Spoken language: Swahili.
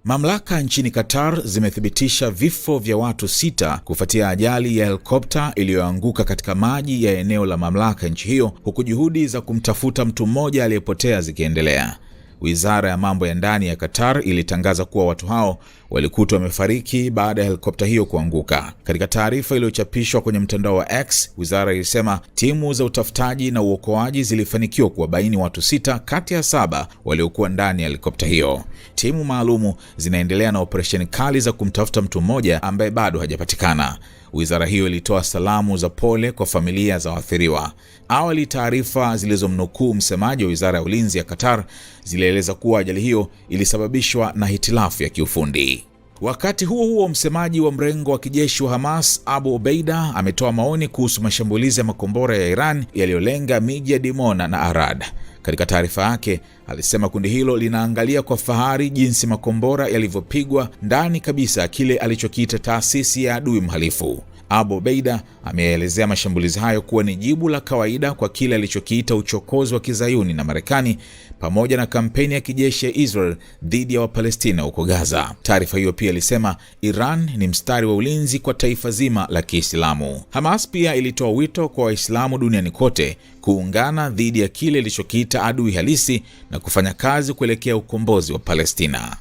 Mamlaka nchini Qatar zimethibitisha vifo vya watu 6 kufuatia ajali ya helikopta iliyoanguka katika maji ya eneo la mamlaka nchi hiyo, huku juhudi za kumtafuta mtu mmoja aliyepotea zikiendelea. Wizara ya mambo ya ndani ya Qatar ilitangaza kuwa watu hao walikutwa wamefariki baada ya helikopta hiyo kuanguka. Katika taarifa iliyochapishwa kwenye mtandao wa X, wizara ilisema timu za utafutaji na uokoaji zilifanikiwa kuwabaini watu 6 kati ya 7 waliokuwa ndani ya helikopta hiyo. Timu maalumu zinaendelea na operesheni kali za kumtafuta mtu mmoja ambaye bado hajapatikana. Wizara hiyo ilitoa salamu za pole kwa familia za waathiriwa. Awali, taarifa zilizomnukuu msemaji wa Wizara ya Ulinzi ya Qatar zilieleza kuwa ajali hiyo ilisababishwa na hitilafu ya kiufundi. Wakati huo huo, msemaji wa mrengo wa kijeshi wa Hamas, Abu Obeida, ametoa maoni kuhusu mashambulizi ya makombora ya Iran yaliyolenga miji ya Dimona na Arad. Katika taarifa yake, alisema kundi hilo linaangalia kwa fahari jinsi makombora yalivyopigwa ndani kabisa kile alichokiita taasisi ya adui mhalifu. Abu Obeida ameelezea mashambulizi hayo kuwa ni jibu la kawaida kwa kile alichokiita uchokozi wa Kizayuni na Marekani pamoja na kampeni ya kijeshi ya Israel dhidi ya Wapalestina huko Gaza. Taarifa hiyo pia ilisema Iran ni mstari wa ulinzi kwa taifa zima la Kiislamu. Hamas pia ilitoa wito kwa Waislamu duniani kote kuungana dhidi ya kile ilichokiita adui halisi na kufanya kazi kuelekea ukombozi wa Palestina.